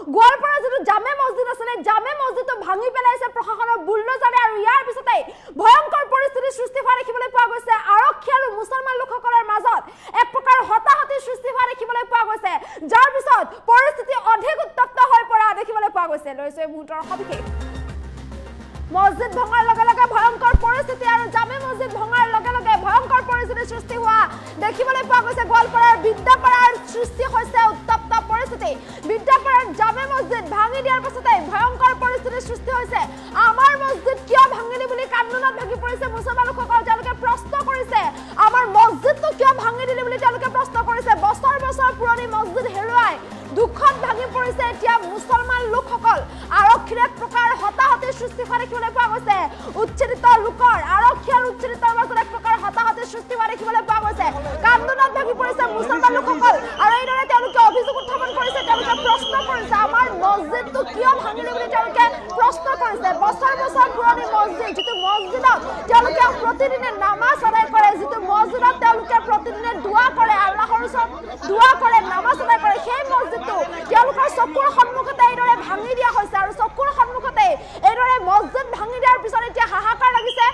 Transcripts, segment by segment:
গোৱালপাৰা যেটো জামে মছজিদ আছে জামে মছজিদটো ভাঙি পেলাইছে প্ৰশাসনৰ বুলডোজাৰে আৰু ইয়াৰ পিছতে ভয়ংকৰ পৰিস্থিতি সৃষ্টি হোৱা দেখিবলৈ পোৱা গৈছে আৰক্ষী আৰু মুছলমান লোকসকলৰ মাজত এক প্ৰকাৰ হতাহতি সৃষ্টি হোৱা দেখিবলৈ পোৱা গৈছে যাৰ পিছত পৰিস্থিতি অধিক উত্তপ্ত হৈ পৰা দেখিবলৈ পোৱা গৈছে লৈছে মুহূৰ্তৰ সবিশেষ মছজিদ ভঙাৰ লগে লগে ভয়ংকৰ পৰিস্থিতি আৰু জামে মছজিদ ভঙাৰ লগে লগে ভয়ংকৰ পৰিস্থিতি সৃষ্টি হোৱা দেখিবলৈ পোৱা গৈছে গোৱালপাৰাৰ বিদ্যাপাৰাৰ সৃষ্টি হৈছে উত্তপ্ত পৰিস্থিতি বিদ্যাপাৰাৰ জামে মছজিদ ভাঙি দিয়াৰ পাছতে ভয়ংকৰ পৰিস্থিতিৰ সৃষ্টি হৈছে আমাৰ মছজিদ কিয় ভাঙিলি বুলি কান্দোনত ভাগি পৰিছে মুছলমান লোকসকল তেওঁলোকে প্ৰশ্ন কৰিছে আমাৰ মছজিদটো কিয় ভাঙি দিলি বুলি তেওঁলোকে প্ৰশ্ন কৰিছে বছৰ বছৰ পুৰণি মছজিদ হেৰুৱাই দুখত ভাগি পৰিছে এতিয়া মুছলমান লোকসকল আৰক্ষীৰ এক প্ৰকাৰ হতাহতিৰ সৃষ্টি হোৱা দেখিবলৈ পোৱা গৈছে উচ্ছেদিত লোকৰ আৰক্ষী আৰু উচ্ছেদিতৰ মাজত এক প্ৰকাৰ হতাহতিৰ সৃষ্টি হোৱা দেখিবলৈ পোৱা গৈছে কান্দোনত ভাগি পৰিছে মুছলমান লোকসকল আৰু এইদৰে তেওঁলোকে অভিযোগ উত্থাপন কৰিছে তেওঁলোকে প্ৰশ্ন কৰিছে আমাৰ মছজিদটো কিয় ভাঙিলে বুলি তেওঁলোকে প্ৰশ্ন কৰিছে বছৰ বছৰ পুৰণি মছজিদ যিটো মছজিদত তেওঁলোকে প্ৰতিদিনে নামাজ আদায় কৰে যিটো মছজিদত তেওঁলোকে প্ৰতিদিনে দোৱা কৰে আল্লাহৰ ওচৰত দোৱা কৰে নামাজ আদায় কৰে সেই মছজিদটো তেওঁলোকৰ চকুৰ সন্মুখতে এইদৰে ভাঙি দিয়া হৈছে আৰু চকুৰ সন্মুখতে এইদৰে মছজিদ ভাঙি দিয়াৰ পিছত এতিয়া হাহাকাৰ লাগিছে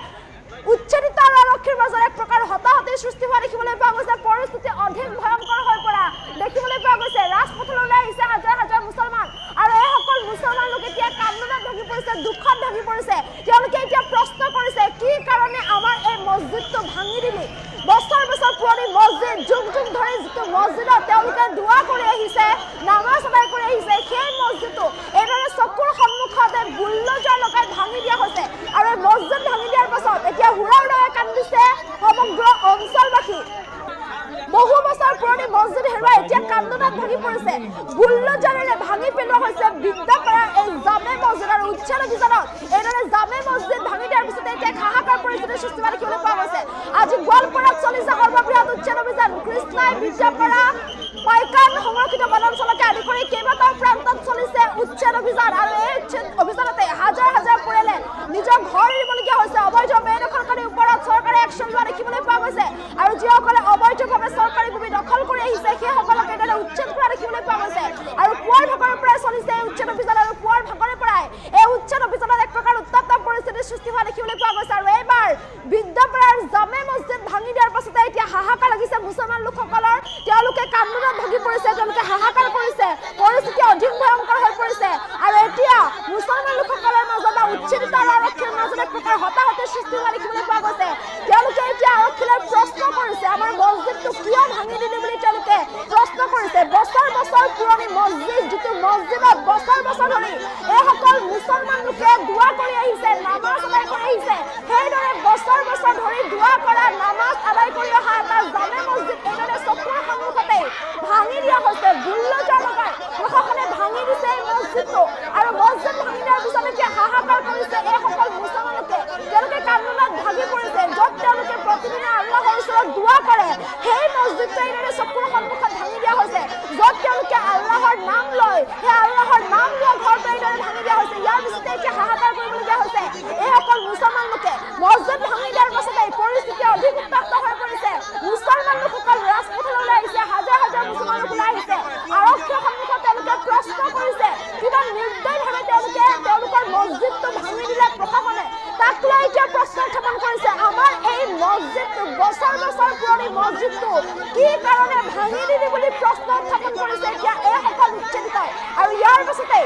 উচ্ছেদিত আৰু আৰক্ষীৰ মাজত এক প্ৰকাৰ হতাহতিৰ সৃষ্টি হোৱা দেখিবলৈ পোৱা গৈছে পৰিস্থিতি অধিক ভয়ংকৰ হৈ পৰা দেখিবলৈ পোৱা গৈছে ৰাজপথলৈ আহিছে হাজাৰ হাজাৰ মুছলমান আৰু এইসকল মুছলমান লোক এতিয়া কান্দোনত ভাগি পৰিছে দুখত ভাগি পৰিছে তেওঁলোকে এতিয়া প্ৰশ্ন কৰিছে কি কাৰণে আমাৰ এই মছজিদটো ভাঙি দিলি বছৰ বছৰ পুৰণি মছজিদ যুগ যুগ ধৰি যিটো মছজিদত তেওঁলোকে দোৱা কৰি আহিছে নামাজ আদায় কৰি আহিছে সেই মছজিদটো এইদৰে চকুৰ সন্মুখতে বুলডোজাৰ লগাই ভাঙি দিয়া হৈছে আৰু এই মছজিদ ভাঙি দিয়াৰ পাছত এতিয়া হুৰা হুৰাই কান্দিছে সমগ্ৰ অঞ্চলবাসী বহু বছৰ পুৰণি মছজিদ হেৰুৱাই এতিয়া কান্দোনত ভাগি পৰিছে বুলডোজাৰেৰে ভাঙি পেলোৱা হৈছে বিদ্যাপাৰাৰ এই জামে মছজিদ আৰু উচ্ছেদ অভিযানত এইদৰে জামে মছজিদ ভাঙি দিয়াৰ পিছতে এতিয়া হাহাকাৰ পৰিস্থিতিৰ সৃষ্টি হোৱা দেখিবলৈ পোৱা গৈছে আজি গোৱালপাৰাত চলিছে সৰ্ববৃহৎ উচ্ছেদ অভিযান কৃষ্ণাই বিদ্যাপাৰা পাইকান সংৰক্ষিত বনাঞ্চলকে আদি কৰি কেইবাটাও প্ৰান্তত চলিছে উচ্ছেদ অভিযান আৰু এই উচ্ছেদ অভিযানতে হাজাৰ হাজাৰ পৰিয়ালে নিজৰ ঘৰ এৰিবলগীয়া হৈছে অবৈধ বেদখলকাৰীৰ ওপৰত চৰকাৰে একশ্যন লোৱা দেখিবলৈ পোৱা গৈছে আৰু যিসকলে অবৈধভাৱে চৰকাৰী ভূমি দখল কৰি আহিছে সেইসকলক এইদৰে উচ্ছেদ কৰা দেখিবলৈ পোৱা গৈছে আৰু পুৱাৰ ভাগৰ পৰাই চলিছে এই উচ্ছেদ অভিযান আৰু পুৱাৰ ভাগৰে পৰাই এই উচ্ছেদ অভিযানত এক প্ৰকাৰ উত্তপ্ত পৰিস্থিতিৰ সৃষ্টি হোৱা দেখিবলৈ পোৱা গৈছে আৰু এইবাৰ বিদ্যাপাৰাৰ জামে মছজিদ ভাঙি দিয়াৰ পাছতে এতিয়া হাহাকাৰ লাগিছে মুছলমান লোকসকলৰ তেওঁলোকে কান্দোনত ভাগি পৰিছে তেওঁলোকে হাহাকাৰ কৰিছে পৰিস্থিতি অধিক ভয়ংকৰ হৈ পৰিছে আৰু এতিয়া মুছলমান লোকসকলৰ মাজত উচ্ছেদিত আৰু আৰক্ষীৰ মাজত এক প্ৰকাৰ হতাহতিৰ সৃষ্টি হোৱা দেখিবলৈ পোৱা গৈছে তেওঁলোকে এতিয়া আৰক্ষীলৈ প্ৰশ্ন কৰিছে আমাৰ মছজিদটো কিয় ভাঙি দিলি বুলি তেওঁলোকে প্ৰশ্ন কৰিছে বছৰ বছৰ পুৰণি মছজিদ যিটো মছজিদত বছৰ বছৰ ধৰি এইসকল মুছলমান লোকে দোৱা কৰি আহিছে নামাজ আদায় কৰি আহিছে সেইদৰে বছৰ বছৰ ধৰি দোৱা কৰা নামাজ আদায় কৰি অহা এটা জামে মছজিদ এইদৰে চকুৰ সন্মুখতে ভাঙি দিয়া হৈছে বুলডোজাৰ লগাই প্ৰশাসনে ভাঙি দিছে এই মছজিদটো আৰু মছজিদ ভাঙি দিয়াৰ পিছত এতিয়া হাহাকাৰ কৰিছে এইসকল মুছলমান লোকে তেওঁলোকে কান্দোনত ভাগি পৰিছে য'ত তেওঁলোকে প্ৰতিদিনে আল্লাহৰ ওচৰত দোৱা কৰে সেই মছজিদটো এইদৰে চকুৰ সন্মুখত ভাঙি দিয়া হৈছে য'ত তেওঁলোকে আল্লাহৰ নাম লয় সেই আল্লাহৰ নাম লোৱা ঘৰটো এইদৰে ভাঙি দিয়া হৈছে ইয়াৰ পিছতে এতিয়া হাহাকাৰ কৰিবলগীয়া হৈছে এইসকল মুছলমান লোকে মছজিদ ভাঙি দিয়াৰ পাছতে পৰিস্থিতি অধিক উত্তপ্ত হৈ পৰিছে মুছলমান লোকসকল ৰাজপথলৈ আহিছে হাজাৰ হাজাৰ মুছলমান লোক ওলাই আহিছে আৰক্ষীৰ সন্মুখত তেওঁলোকে প্ৰশ্ন কৰিছে কিবা নিৰ্দয়ভাৱে তেওঁলোকৰ মছজিদটো ভাঙি দিলে প্ৰশাসনে তাক লৈ এতিয়া প্ৰশ্ন উত্থাপন কৰিছে আমাৰ এই মছজিদটো বছৰ বছৰ পুৰণি মছজিদটো কি কাৰণে ভাঙি দিলি বুলি প্ৰশ্ন উত্থাপন কৰিছে এতিয়া এইসকল উচ্ছেদিত আৰু ইয়াৰ পাছতে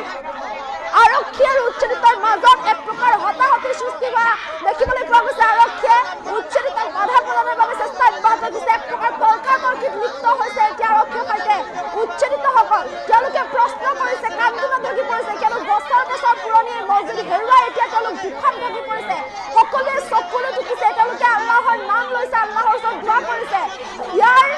আৰক্ষী আৰু উচ্ছেদিতৰ মাজত এক প্ৰকাৰ হতাহতিৰ সৃষ্টি হোৱা দেখিবলৈ পোৱা গৈছে আৰক্ষীয়ে উচ্ছেদিতক বাধা প্ৰদানৰ বাবে চেষ্টা অব্যাহত ৰাখিছে এক প্ৰকাৰ তৰ্কাতৰ্কিত লিপ্ত হৈছে এতিয়া আৰক্ষীৰ সৈতে উচ্ছেদিতসকল তেওঁলোকে প্ৰশ্ন কৰিছে কান্দোনত ভাগি পৰিছে কিয়নো বছৰ বছৰ পুৰণি মছজিদ হেৰুৱাই এতিয়া তেওঁলোক দুখত ভাগি পৰিছে সকলোৱে চকুলৈ টুকিছে তেওঁলোকে আল্লাহৰ নাম লৈছে আল্লাহৰ ওচৰত দোৱা কৰিছে ইয়াৰ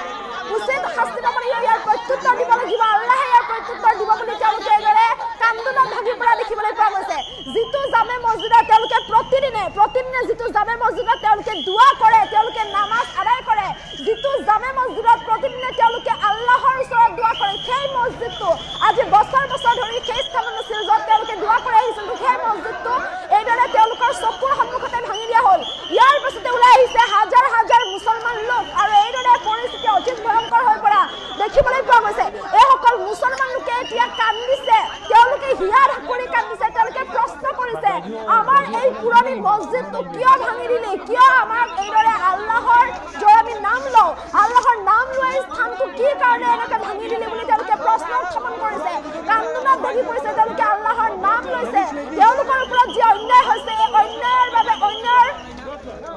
আল্লাহৰ য'ৰ আমি নাম লওঁ আল্লাহৰ নাম লোৱা স্থানটো কি কাৰণে এনেকৈ ভাঙি দিলে বুলি তেওঁলোকে প্ৰশ্ন উত্থাপন কৰিছে কান্দোনত ভাগি পৰিছে তেওঁলোকে আল্লাহৰ নাম লৈছে তেওঁলোকৰ ওপৰত যি অন্যায় হৈছে এই অন্যায়ৰ বাবে অন্যায়ৰ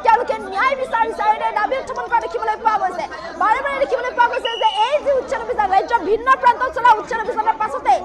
তেওঁলোকে ন্যায় বিচাৰিছে আৰু এই দাবী উত্থাপন কৰা দেখিবলৈ পোৱা গৈছে বাৰে বাৰে দেখিবলৈ পোৱা গৈছে যে এই যি উচ্ছেদ অভিযান ৰাজ্যৰ ভিন্ন প্ৰান্তত চলা উচ্ছেদ অভিযানৰ পাছতে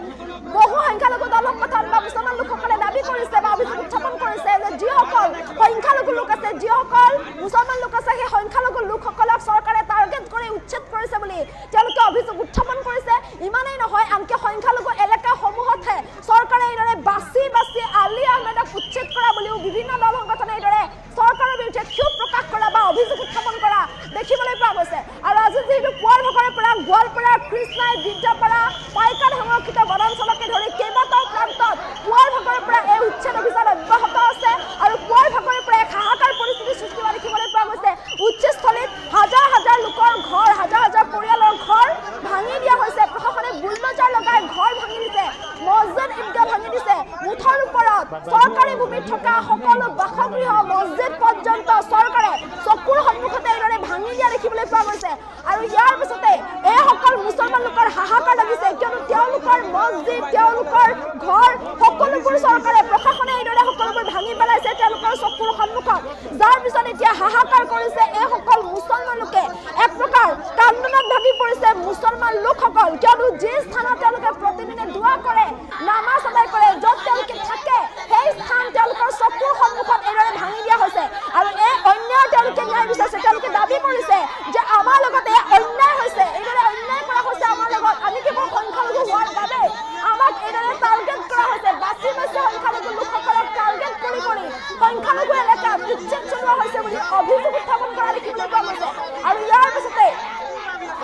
বহু সংখ্যালঘু দলৰ কথা বা মুছলমান লোকসকলে দাবী কৰিছে বা অভিযোগ উত্থাপন কৰিছে যে যিসকল সংখ্যালঘু লোক আছে যিসকল মুছলমান লোক আছে সেই সংখ্যালঘু লোকসকলক চৰকাৰে টাৰ্গেট কৰি উচ্ছেদ কৰিছে বুলি তেওঁলোকে অভিযোগ উত্থাপন কৰিছে ইমানেই নহয় আনকি সংখ্যালঘু এলেকাসমূহতহে চৰকাৰে এইদৰে বাছি বাছি আলী আহমেদক উচ্ছেদ কৰা বুলিও বিভিন্ন দল সংগঠনে এইদৰে চৰকাৰৰ বিৰুদ্ধে ক্ষোভ প্ৰকাশ কৰা বা অভিযোগ উত্থাপন কৰা দেখিবলৈ পোৱা গৈছে আৰু আজি যিহেতু পুৱাৰ ভাগৰে পৰা গোৱালপাৰা কৃষ্ণাই বিদ্যাপাৰা পাইকান সংৰক্ষিত বনাঞ্চলকে ধৰি কেইবাটাও প্ৰান্তত পুৱাৰ ভাগৰে পৰা এই উচ্ছেদ অভিযান অব্যাহত আছে আৰু পুৱাৰ ভাগৰে পৰা এক হাহাকাৰ পৰিস্থিতি সৃষ্টি হোৱা দেখিবলৈ পোৱা গৈছে উচ্ছেদস্থলীত হাজাৰ হাজাৰ লোকৰ ঘৰ হাজাৰ হাজাৰ পৰিয়ালৰ ঘৰ ভাঙি দিয়া হৈছে প্ৰশাসনে বুলডোজাৰ লগাই ঘৰ ভাঙি দিছে মছজিদ ঈদগাহ ভাঙি দিছে মুঠৰ ওপৰত চৰকাৰী ভূমিত থকা সকলো বাসগৃহ মছজিদ পৰ্যন্ত চৰকাৰে চকুৰ সন্মুখতে এইদৰে ভাঙি দিয়া দেখিবলৈ পোৱা গৈছে আৰু ইয়াৰ পিছতে এইসকল মুছলমান লোকৰ হাহাকাৰ লাগিছে কিয়নো তেওঁলোকৰ মছজিদ তেওঁলোকৰ ঘৰ সকলোবোৰ চৰকাৰে প্ৰশাসনে এইদৰে সকলোবোৰ ভাঙি পেলাইছে তেওঁলোকৰ চকুৰ সন্মুখত যাৰ পিছত এতিয়া হাহাকাৰ কৰিছে এইসকল মুছলমান লোকে এক প্ৰকাৰ কান্দোনত ভাগি পৰিছে মুছলমান লোকসকল কিয়নো যি স্থানত তেওঁলোকে প্ৰতিদিনে দোৱা কৰে নামাজ আদায় কৰে য'ত তেওঁলোকে থাকে সেই স্থান তেওঁলোকৰ চকুৰ সন্মুখত এইদৰে ভাঙি দিয়া হৈছে আৰু এই অন্যায় তেওঁলোকে ন্যায় বিচাৰিছে তেওঁলোকে দাবী কৰিছে যে আমাৰ লগতে অন্যায় হৈছে এইদৰে অন্যায় কৰা হৈছে আমাৰ লগত আমি কেৱল সংখ্যালঘু হোৱাৰ বাবে আমাক এইদৰে টাৰ্গেট কৰা হৈছে বাছি বাছি সংখ্যালঘু লোকসকলক টাৰ্গেট কৰি সংখ্যালঘু এলেকাত উচ্ছেদ চলোৱা হৈছে বুলি অভিযোগ উত্থাপন কৰা দেখিবলৈ পোৱা গৈছে আৰু ইয়াৰ পিছতে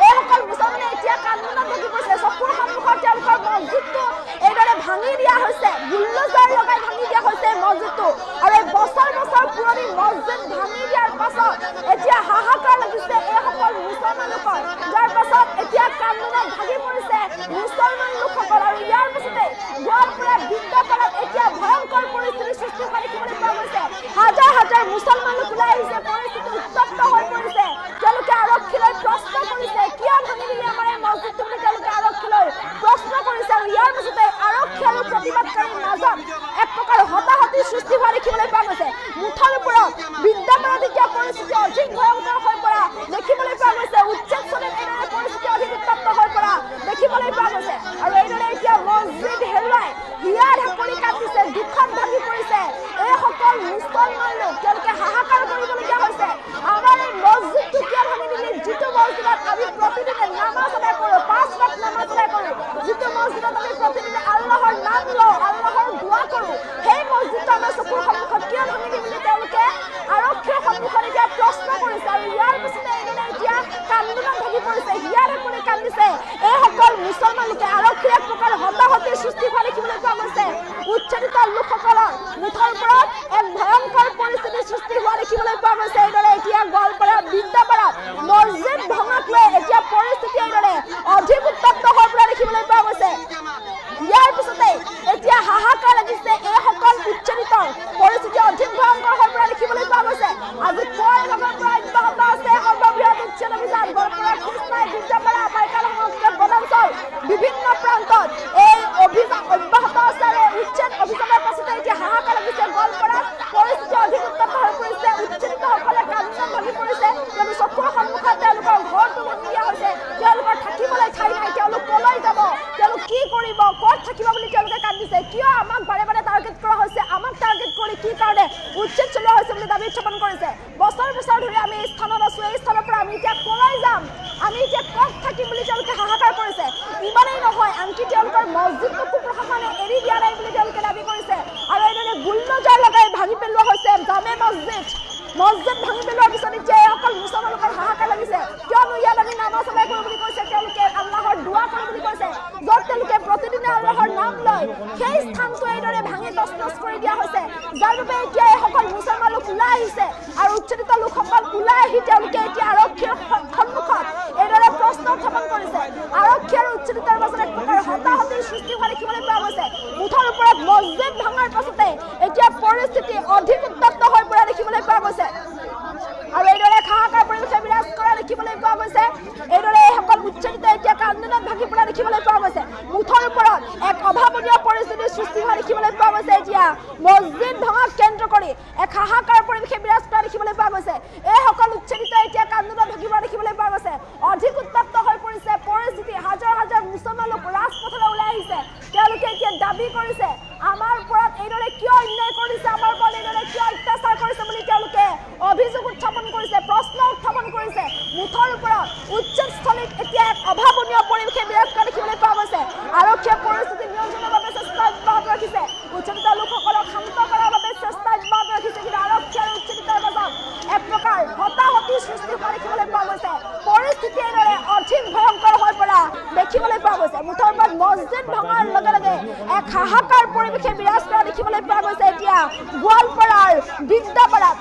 এইসকল মুছলমানে এতিয়া কান্দোনত ভাগি পৰিছে চকুৰ সন্মুখত তেওঁলোকৰ মছজিদটো এইদৰে ভাঙি দিয়া হৈছে বুলডোজাৰ লগাই ভাঙি দিয়া হৈছে মছজিদটো আৰু এই বছৰ বছৰ পুৰণি মছজিদ ভাঙি দিয়াৰ পাছত এতিয়া হাহাকাৰ লাগিছে এইসকল মুছলমান লোকৰ যাৰ পাছত এতিয়া কান্দোনত ভাগি পৰিছে মুছলমান লোকসকল আৰু ইয়াৰ পিছতে গোৱালপাৰা বিদ্যাপাৰাত এতিয়া ভয়ংকৰ পৰিস্থিতিৰ সৃষ্টি হোৱা দেখিবলৈ পোৱা গৈছে হাজাৰ হাজাৰ মুছলমান লোক ওলাই আহিছে পৰিস্থিতি উত্তপ্ত হৈ পৰিছে তেওঁলোকে আৰক্ষীলৈ প্ৰশ্ন কৰিছে কিয় ভাঙি দিলে আমাৰ এই মছজিদটো বুলি তেওঁলোকে আৰক্ষীলৈ প্ৰশ্ন কৰিছে আৰু ইয়াৰ পিছতে আৰক্ষী আৰু প্ৰতিবাদকাৰীৰ মাজত এক প্ৰকাৰ হতাহতিৰ সৃষ্টি হোৱা দেখিবলৈ পোৱা গৈছে মুঠৰ ওপৰত বিদ্যাপাৰাত এতিয়া পৰিস্থিতি অধিক ভয়ংকৰ হৈ পৰা দেখিবলৈ পোৱা গৈছে উচ্ছেদস্থলীত এইদৰে পৰিস্থিতি অধিক উত্তপ্ত হৈ পৰা দেখিবলৈ পোৱা গৈছে আৰু এইদৰে এতিয়া মছজিদ হেৰুৱাই হিয়া ঢাকৰি কাটিছে দুখত ভাগি পৰিছে এইসকল মুছলমান লোক তেওঁলোকে হাহাকাৰ কৰিবলগীয়া হৈছে আমাৰ এই মছজিদটো কিয় ভাঙি দিলে যিটো মছজিদত আমি প্ৰতিদিনে নামাজ আদায় কৰোঁ 5 ওয়াক্ত নামাজ আদায় কৰোঁ যিটো মছজিদত আমি প্ৰতিদিনে আল্লাহৰ নাম লওঁ আল্লাহৰ দোৱা কৰোঁ সেই মছজিদটো আমাৰ চকুৰ সন্মুখত কিয় ভাঙি দিলে বুলি তেওঁলোকে আৰক্ষীৰ সন্মুখত এতিয়া প্ৰশ্ন কৰিছে আৰু ইয়াৰ পিছতে এইদৰে এতিয়া কান্দোনত ভাগি পৰিছে হিয়া ঢাকৰি কান্দিছে এইসকল মুছলমান লোকে আৰক্ষীৰ এক প্ৰকাৰ হতাহতিৰ সৃষ্টি হোৱা দেখিবলৈ পোৱা গৈছে উচ্ছেদিত লোকসকলৰ মুঠৰ ওপৰত এক ভয়ংকৰ পৰিস্থিতিৰ সৃষ্টি হোৱা দেখিবলৈ পোৱা গৈছে এইদৰে এতিয়া গোৱালপাৰা বিদ্যাপাৰাত মছজিদ ভঙাক লৈ এতিয়া পৰিস্থিতি এইদৰে অধিক উত্তপ্ত হৈ পৰা দেখিবলৈ পোৱা গৈছে ইয়াৰ পিছতে এতিয়া হাহাকাৰ লাগিছে এইসকল উচ্ছেদিত পৰিস্থিতি অধিক ভয়ংকৰ হৈ পৰা দেখিবলৈ পোৱা গৈছে আজি পুৱাৰ ভাগৰ পৰা অব্যাহত আছে সৰ্ববৃহৎ উচ্ছেদ অভিযান গোৱালপাৰা কৃষ্ণাই বিদ্যাপাৰা পাইকান সংৰক্ষিত বনাঞ্চল বিভিন্ন প্ৰান্তত এই অভিযান অব্যাহত আছে আৰু উচ্ছেদ অভিযানৰ পাছতে এতিয়া হাহাকাৰ লাগিছে গোৱালপাৰাত পৰিস্থিতি অধিক উত্তপ্ত হৈ পৰিছে উচ্ছেদিতসকলে কান্দোনত ভাগি পৰিছে কিয়নো চকুৰ সন্মুখত তেওঁলোকৰ ঘৰটো ভাঙি দিয়া হৈছে তেওঁলোকৰ থাকিবলৈ ঠাই নাই তেওঁলোক কলৈ যাব তেওঁলোক কি কৰিব ক'ত থাকিব বুলি তেওঁলোকে কান্দিছে কিয় আমাক বাৰে বাৰে টাৰ্গেট কৰা হৈছে আমাক টাৰ্গেট কৰি কি কাৰণে উচ্ছেদ চলোৱা হৈছে বুলি দাবী উত্থাপন কৰিছে বছৰ বছৰ ধৰি আমি এই স্থানত আছোঁ এই স্থানৰ পৰা আমি এতিয়া কলৈ যাম আমি এতিয়া ক'ত থাকিম বুলি তেওঁলোকে হাহাকাৰ কৰিছে ইমানেই নহয় আনকি তেওঁলোকৰ মছজিদটোকো প্ৰশাসনে এৰি দিয়া নাই বুলি তেওঁলোকে দাবী কৰিছে আৰু এইদৰে বুলডোজাৰ লগাই ভাঙি পেলোৱা হৈছে জামে মছজিদ ভাঙি পেলোৱাৰ পিছত এতিয়া অকল মুছলমান লোকৰ হাহাকাৰ লাগিছে কিয়নো ইয়াত আমি নামাজ আদায় কৰোঁ বুলি কৈছে তেওঁলোকে আল্লাহৰ দোৱা কৰোঁ বুলি কৈছে য'ত তেওঁলোকে প্ৰতিদিনে আল্লাহৰ নাম লয় সেই স্থানটো এইদৰে ভাঙি তছনছ কৰি দিয়া হৈছে যাৰ বাবে এতিয়া এইসকল মুছলমান লোক ওলাই আহিছে আৰু উচ্ছেদিত লোকসকল ওলাই আহি তেওঁলোকে এতিয়া আৰক্ষীৰ সন্মুখত এইদৰে প্ৰশ্ন উত্থাপন কৰিছে আৰক্ষী আৰু উচ্ছেদিতৰ মাজত এক প্ৰকাৰ হতাহতিৰ সৃষ্টি হোৱা দেখিবলৈ পোৱা গৈছে মুঠৰ ওপৰত মছজিদ ভাঙাৰ পাছতে এতিয়া পৰিস্থিতি অধিক উত্তপ্ত হৈ পৰা দেখিবলৈ পোৱা গৈছে আৰু এইদৰে এতিয়া মছজিদ ভাঙাক কেন্দ্ৰ কৰি এক হাহাকাৰ পৰিৱেশে বিৰাজ কৰা দেখিবলৈ পোৱা গৈছে এই সকল উচ্ছেদিত এতিয়া কান্দোনত ঢুকিব দেখিবলৈ পোৱা গৈছে অধিক উত্তপ্ত হৈ পৰিছে পৰিস্থিতি হাজাৰ হাজাৰ মুছলমান লোক ৰাজপথলৈ ওলাই আহিছে তেওঁলোকে এতিয়া দাবী কৰিছে আমাৰ ওপৰত এইদৰে কিয় অন্যায় কৰিছে আমাৰ ওপৰত এইদৰে কিয় অত্যাচাৰ কৰিছে বুলি তেওঁলোকে অভিযোগ উত্থাপন কৰিছে প্ৰশ্ন উত্থাপন কৰিছে মুঠৰ ওপৰত উচ্ছেদস্থলীত এতিয়া এক অভাৱনীয় পৰিৱেশে বিৰাজ কৰা দেখিবলৈ পোৱা গৈছে আৰক্ষীয়ে পৰিস্থিতি নিয়ন্ত্ৰণৰ বাবে চেষ্টা অব্যাহত ৰাখিছে উচ্ছেদিত লোকসকলক শান্ত কৰাৰ বাবে চেষ্টা অব্যাহত ৰাখিছে কিন্তু আৰক্ষী আৰু উচ্ছেদিতৰ মাজত এক প্ৰকাৰ হতাহতি সৃষ্টি হোৱা দেখিবলৈ পোৱা গৈছে পৰিস্থিতি এইদৰে অধিক ভয়ংকৰ হৈ পৰা দেখিবলৈ পোৱা গৈছে মুঠৰ ওপৰত মছজিদ ভঙাৰ লগে লগে এক হাহাকাৰ পৰিৱেশে বিৰাজ কৰা দেখিবলৈ পোৱা গৈছে এতিয়া গোৱালপাৰাৰ বিদ্যাপাৰাত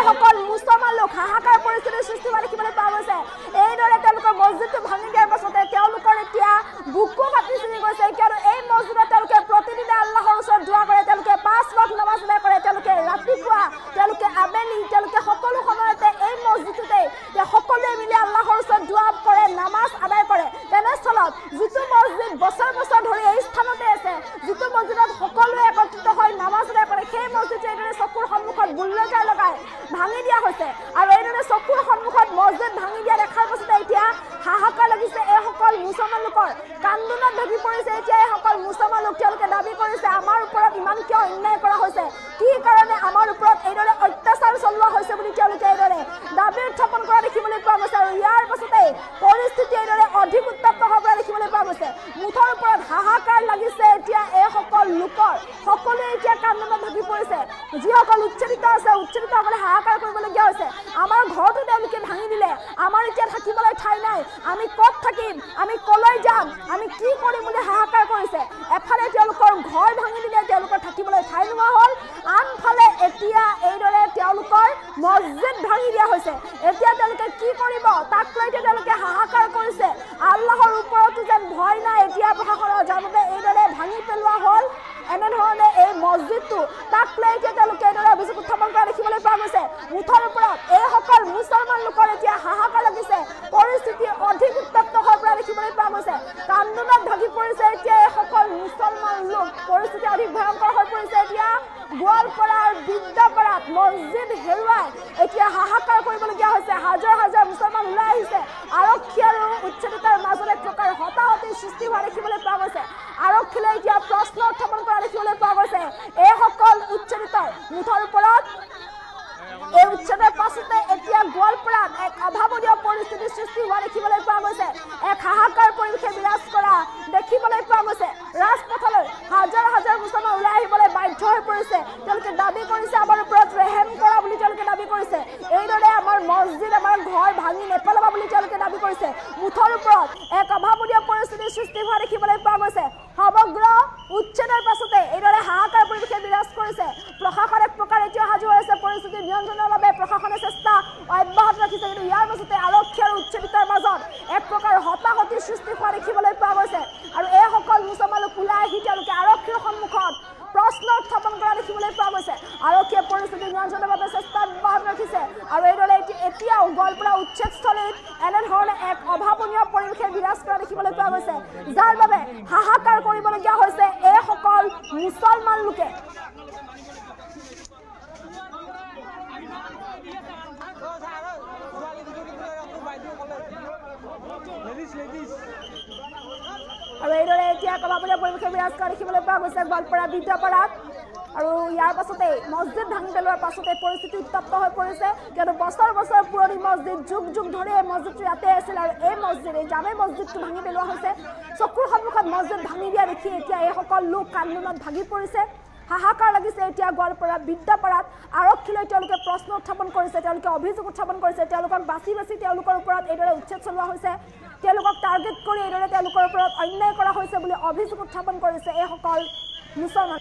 সকল মুছলমান লোক হাহাকাৰ পৰিস্থিতিৰ সৃষ্টি হোৱা দেখিবলৈ পোৱা গৈছে এইদৰে তেওঁলোকৰ মছজিদটো ভাঙি দিয়াৰ পাছতে তেওঁলোকৰ এতিয়া বুকু ফাটি ছিঙি গৈছে কিয়নো এই মছজিদত তেওঁলোকে প্ৰতিদিনে আল্লাহৰ ওচৰত দোৱা কৰে তেওঁলোকে 5 ওয়াক্ত নামাজ আদায় কৰে তেওঁলোকে ৰাতিপুৱা তেওঁলোকে আবেলি তেওঁলোকে সকলো সময়তে এই মছজিদতে সকলোৱে মিলি আল্লাহৰ ওচৰত দোৱা কৰে নামাজ আদায় কৰে তেনেস্থলত যিটো মছজিদ বছৰ বছৰ ধৰি এই স্থানতে আছে যিটো মছজিদত সকলোৱে একত্ৰিত হৈ নামাজ আদায় কৰে সেই মছজিদটো এইদৰে চকুৰ সন্মুখত বুলডোজাৰ লগাই ভাঙি দিয়া হৈছে আৰু এইদৰে চকুৰ সন্মুখত মছজিদ ভাঙি দিয়া দেখাৰ পাছতে এতিয়া হাহাকাৰ লাগিছে এই সকল মুছলমান লোকৰ কান্দোনত ঢুকি পৰিছে এতিয়া এই সকল মুছলমান লোক তেওঁলোকে দাবী কৰিছে আমাৰ ওপৰত ইমান কিয় অন্যায় কৰা হৈছে কি কাৰণে আমাৰ ওপৰত এইদৰে অত্যাচাৰ চলোৱা হৈছে বুলি তেওঁলোকে এইদৰে দাবী উত্থাপন কৰা দেখিবলৈ পোৱা গৈছে আৰু ইয়াৰ পাছতে পৰিস্থিতি এইদৰে অধিক উত্তপ্ত হৈ পৰা দেখিবলৈ পোৱা গৈছে মুঠৰ ওপৰত হাহাকাৰ লাগিছে এতিয়া এই সকল লোকৰ সকলোৱে এতিয়া কান্দোনত ঢুকি পৰিছে যিসকল উচ্ছেদিত আছে উচ্ছেদিতসকলে হাহাকাৰ কৰিবলগীয়া হৈছে আমাৰ ঘৰটো তেওঁলোকে ভাঙি দিলে আমাৰ এতিয়া থাকিবলৈ ঠাই নাই আমি ক'ত থাকিম আমি কলৈ যাম আমি কি কৰিম বুলি হাহাকাৰ কৰিছে এফালে তেওঁলোকৰ ঘৰ ভাঙি দিলে তেওঁলোকৰ থাকিবলৈ ঠাই নোহোৱা হ'ল আনফালে এতিয়া এইদৰে তেওঁলোকৰ মছজিদ ভাঙি দিয়া হৈছে এতিয়া তেওঁলোকে কি কৰিব তাক লৈ তেওঁলোকে হাহাকাৰ কৰিছে আল্লাহৰ ওপৰতো যেন ভয় নাই এতিয়া প্ৰশাসনৰ যাৰ বাবে এইদৰে ভাঙি পেলোৱা হ'ল এনেধৰণে এই মছজিদটো তাক লৈ এতিয়া তেওঁলোকে এইদৰে অভিযোগ উত্থাপন কৰা দেখিবলৈ পোৱা গৈছে মুঠৰ ওপৰত এইসকল মুছলমান লোকৰ এতিয়া হাহাকাৰ লাগিছে পৰিস্থিতি অধিক উত্তপ্ত হৈ পৰা দেখিবলৈ পোৱা গৈছে কান্দোনত ঢাকি পৰিছে এতিয়া এইসকল মুছলমান লোক পৰিস্থিতি অধিক ভয়ংকৰ হৈ পৰিছে এতিয়া গোৱালপাৰাৰ বিদ্যাপাৰাত মছজিদ হেৰুৱাই এতিয়া হাহাকাৰ কৰিবলগীয়া হৈছে হাজাৰ হাজাৰ মুছলমান ওলাই আহিছে আৰক্ষী আৰু উচ্ছেদিতৰ মাজত এক প্ৰকাৰ হতাহতিৰ সৃষ্টি হোৱা দেখিবলৈ পোৱা গৈছে আৰক্ষীলৈ এতিয়া প্ৰশ্ন উত্থাপন কৰা দেখিবলৈ পোৱা গৈছে এইসকল উচ্ছেদিতৰ মুঠৰ ওপৰত এই উচ্ছেদৰ পাছতে এতিয়া গোৱালপাৰাত এক অভাৱনীয় পৰিস্থিতিৰ সৃষ্টি হোৱা দেখিবলৈ পোৱা গৈছে এক হাহাকাৰ পৰিৱেশে বিৰাজ কৰা দেখিবলৈ পোৱা গৈছে ৰাজপথলৈ হাজাৰ হাজাৰ মুছলমান ওলাই আহিবলৈ বাধ্য হৈ পৰিছে তেওঁলোকে দাবী কৰিছে আমাৰ ওপৰত ৰেহেম কৰা বুলি তেওঁলোকে দাবী কৰিছে এইদৰে আমাৰ মছজিদ আমাৰ ঘৰ ভাঙি নেপেলাবা বুলি তেওঁলোকে দাবী কৰিছে মুঠৰ ওপৰত এক অভাৱনীয় পৰিস্থিতিৰ সৃষ্টি হোৱা দেখিবলৈ পোৱা গৈছে সমগ্ৰ উচ্ছেদৰ পাছতে এইদৰে হাহাকাৰ পৰিৱেশে বিৰাজ কৰিছে প্ৰশাসন এক প্ৰকাৰ এতিয়া সাজু হৈছে পৰিস্থিতি নিয়ন্ত্ৰণৰ বাবে প্ৰশাসনে চেষ্টা অব্যাহত ৰাখিছে কিন্তু ইয়াৰ পাছতে আৰক্ষী আৰু উচ্ছেদিতৰ মাজত এক প্ৰকাৰ হতাহতিৰ সৃষ্টি হোৱা দেখিবলৈ পোৱা গৈছে আৰু এইসকল মুছলমান লোক ওলাই আহি তেওঁলোকে আৰক্ষীৰ সন্মুখত প্ৰশ্ন উত্থাপন কৰা দেখিবলৈ পোৱা গৈছে আৰক্ষীয়ে পৰিস্থিতি নিয়ন্ত্ৰণৰ বাবে চেষ্টা অব্যাহত ৰাখিছে আৰু এইদৰে এতিয়াও গোৱালপাৰা উচ্ছেদস্থলীত এনেধৰণে এক অভাৱনীয় পৰিৱেশে বিৰাজ কৰা দেখিবলৈ পোৱা গৈছে যাৰ বাবে হাহাকাৰ কৰিবলগীয়া হৈছে এইসকল মুছলমান লোকে আৰু এইদৰে এতিয়া অভাৱনীয় পৰিৱেশে বিৰাজ কৰা দেখিবলৈ পোৱা গৈছে গোৱালপাৰা বিদ্যাপাৰাত আৰু ইয়াৰ পাছতে মছজিদ ভাঙি পেলোৱাৰ পাছতে পৰিস্থিতি উত্তপ্ত হৈ পৰিছে কিয়নো বছৰ বছৰ পুৰণি মছজিদ যুগ যুগ ধৰি এই মছজিদটো ইয়াতে আছিল আৰু এই মছজিদ এই জামে মছজিদটো ভাঙি পেলোৱা হৈছে চকুৰ সন্মুখত মছজিদ ভাঙি দিয়া দেখি এতিয়া এইসকল লোক কান্দোনত ভাগি পৰিছে হাহাকাৰ লাগিছে এতিয়া গোৱালপাৰা বিদ্যাপাৰাত আৰক্ষীলৈ তেওঁলোকে প্ৰশ্ন উত্থাপন কৰিছে তেওঁলোকে অভিযোগ উত্থাপন কৰিছে তেওঁলোকক বাছি বাছি তেওঁলোকৰ ওপৰত এইদৰে উচ্ছেদ চলোৱা হৈছে তেওঁলোকক টাৰ্গেট কৰি এইদৰে তেওঁলোকৰ ওপৰত অন্যায় কৰা হৈছে বুলি অভিযোগ উত্থাপন কৰিছে এইসকল মুছলমান